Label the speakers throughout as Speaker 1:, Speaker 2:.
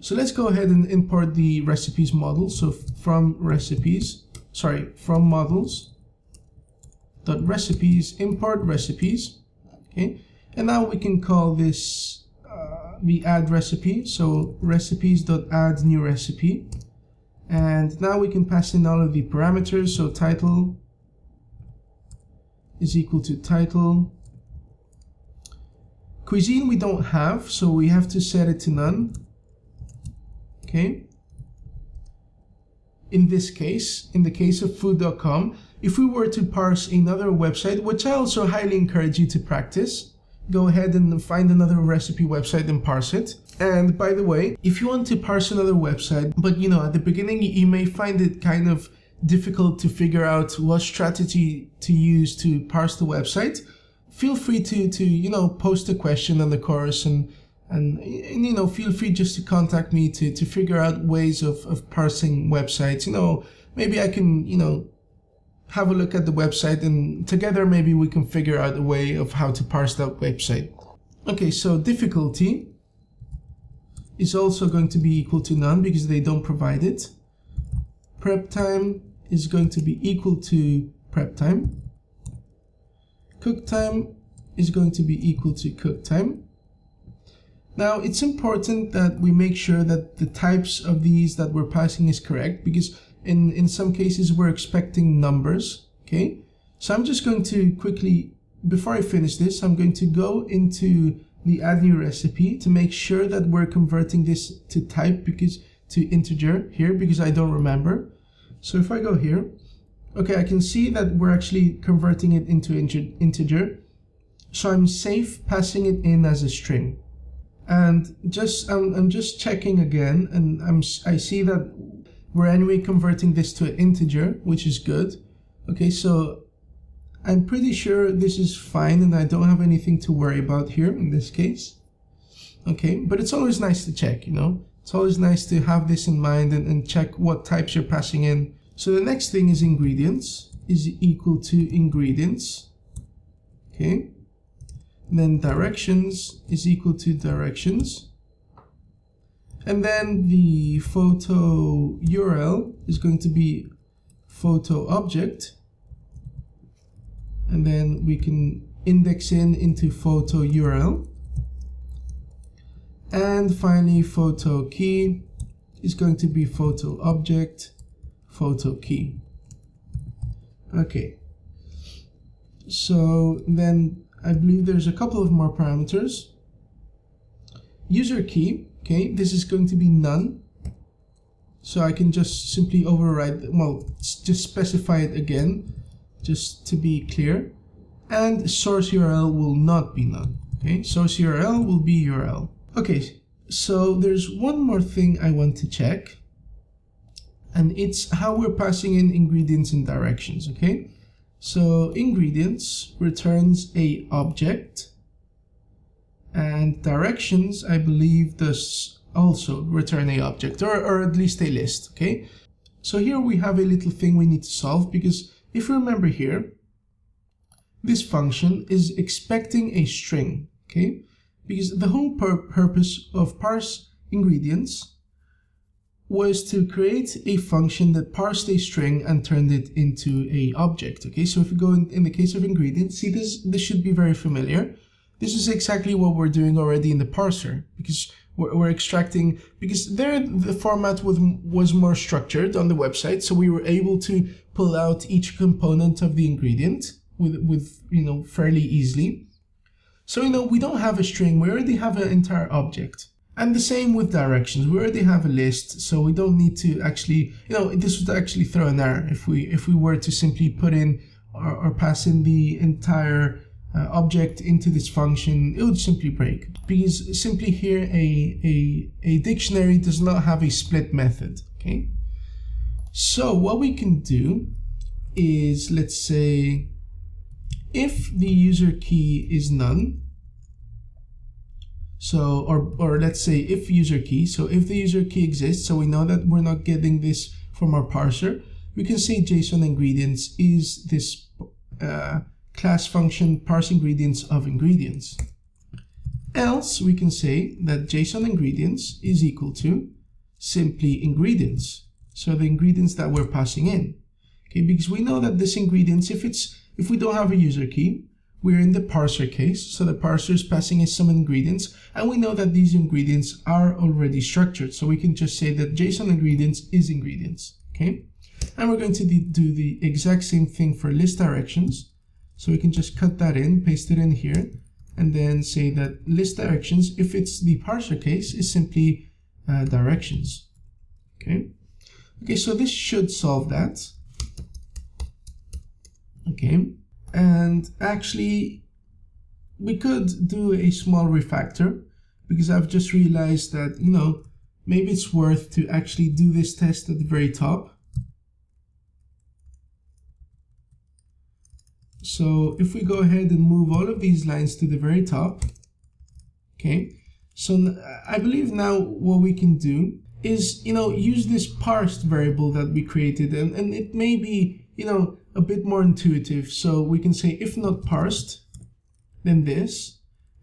Speaker 1: So let's go ahead and import the recipes model. So from models.recipes import recipes. Okay, and now we can call this the add recipe. So recipes.add new recipe, and now we can pass in all of the parameters. So title is equal to title. Cuisine we don't have, so we have to set it to none. Okay. In this case, in the case of food.com, if we were to parse another website, which I also highly encourage you to practice, go ahead and find another recipe website and parse it. And by the way, if you want to parse another website, but at the beginning you may find it kind of difficult to figure out what strategy to use to parse the website, feel free to post a question on the course and feel free just to contact me to figure out ways of parsing websites. Maybe I can have a look at the website, and together maybe we can figure out a way of how to parse that website. Okay, so difficulty is also going to be equal to none because they don't provide it. Prep time is going to be equal to prep time. Cook time is going to be equal to cook time. Now it's important that we make sure that the types of these that we're passing is correct, because in some cases we're expecting numbers. Okay, so I'm just going to quickly, before I finish this, I'm going to go into the add new recipe to make sure that we're converting this to type, to integer here, because I don't remember. So if I go here, okay, I can see that we're actually converting it into integer. So I'm safe passing it in as a string. And I'm just checking again, and I see that we're anyway converting this to an integer, which is good. Okay, so I'm pretty sure this is fine and I don't have anything to worry about here in this case. Okay, but it's always nice to check, It's always nice to have this in mind and check what types you're passing in. So the next thing is ingredients is equal to ingredients. Okay. Then directions is equal to directions. And then the photo URL is going to be photo object. And then we can index into photo URL. And finally, photo key is going to be photo object, photo key. Okay. So then I believe there's a couple of more parameters. User key, okay, this is going to be none. So I can just simply override, just specify it again, just to be clear. And source URL will not be none, okay? Source URL will be URL. Okay, so there's one more thing I want to check, and it's how we're passing in ingredients and directions, okay? So ingredients returns a object, and directions, I believe, does also return a object, or at least a list, okay? So here we have a little thing we need to solve, because if you remember here, this function is expecting a string, okay? Because the whole purpose of parse ingredients was to create a function that parsed a string and turned it into a object. Okay, so if we go in the case of ingredients, see this should be very familiar. This is exactly what we're doing already in the parser, because we're extracting, because there the format was more structured on the website, so we were able to pull out each component of the ingredient with fairly easily. So we don't have a string, we already have an entire object. And the same with directions. We already have a list, so we don't need to actually, this would actually throw an error if we were to simply put in or pass in the entire object into this function. It would simply break, because simply here a dictionary does not have a split method. Okay. So what we can do is, let's say, if the user key is none. So, or let's say if user key, so if the user key exists, so we know that we're not getting this from our parser, we can say JSON ingredients is this class function parse ingredients of ingredients. Else we can say that JSON ingredients is equal to simply ingredients. So the ingredients that we're passing in. Okay, because we know that this ingredients, if we don't have a user key, we're in the parser case. So the parser is passing in some ingredients, and we know that these ingredients are already structured. So we can just say that JSON ingredients is ingredients. Okay, and we're going to do the exact same thing for list directions. So we can just cut that in, paste it in here, and then say that list directions, if it's the parser case, is simply directions. Okay. Okay, so this should solve that. Okay, and actually we could do a small refactor, because I've just realized that, you know, maybe it's worth to actually do this test at the very top. So if we go ahead and move all of these lines to the very top, okay, so I believe now what we can do is, you know, use this parsed variable that we created, and it may be, you know, a bit more intuitive. So we can say if not parsed, then this,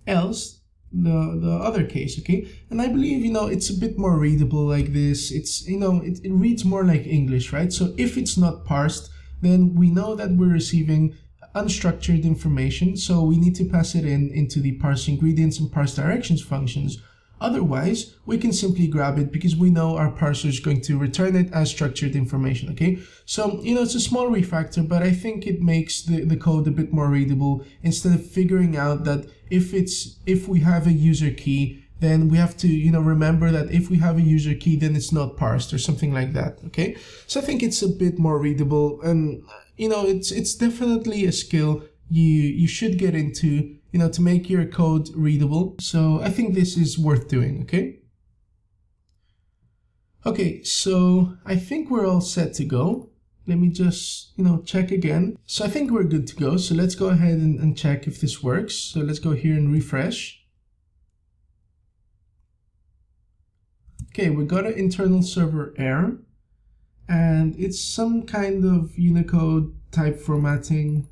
Speaker 1: else the other case. Okay, and I believe, you know, it's a bit more readable like this. It's, you know, it reads more like English, right? So if it's not parsed, then we know that we're receiving unstructured information, so we need to pass it into the parse ingredients and parse directions functions. Otherwise, we can simply grab it because we know our parser is going to return it as structured information. Okay, so, you know, it's a small refactor, but I think it makes the code a bit more readable, instead of figuring out that if we have a user key, then we have to, you know, remember that if we have a user key, then it's not parsed or something like that. Okay, so I think it's a bit more readable, and, you know, it's definitely a skill you should get into, you know, to make your code readable. So I think this is worth doing. Okay. Okay, so I think we're all set to go. Let me just, you know, check again. So I think we're good to go. So let's go ahead and check if this works. So let's go here and refresh. Okay, we got an internal server error, and it's some kind of Unicode type formatting.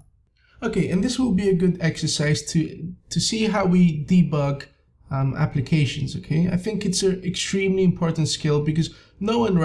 Speaker 1: Okay, and this will be a good exercise to see how we debug applications. Okay, I think it's an extremely important skill, because no one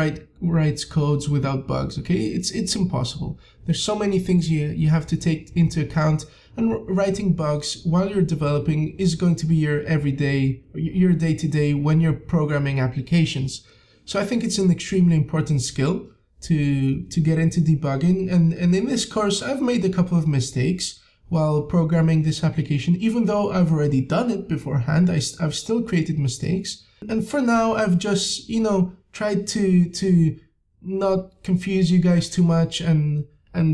Speaker 1: writes codes without bugs. Okay, it's impossible. There's so many things you have to take into account, and writing bugs while you're developing is going to be your everyday, your day-to-day when you're programming applications. So I think it's an extremely important skill to get into debugging, and in this course I've made a couple of mistakes while programming this application. Even though I've already done it beforehand, I've still created mistakes, and for now I've just, you know, tried to not confuse you guys too much, and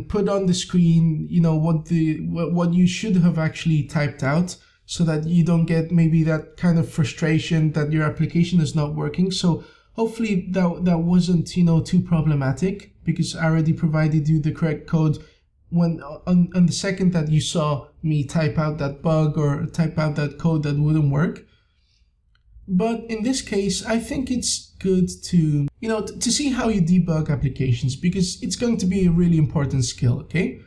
Speaker 1: put on the screen, you know, what you should have actually typed out, so that you don't get maybe that kind of frustration that your application is not working. So hopefully that wasn't, you know, too problematic, because I already provided you the correct code when on the second that you saw me type out that bug or type out that code that wouldn't work. But in this case, I think it's good to, you know, to see how you debug applications, because it's going to be a really important skill. Okay,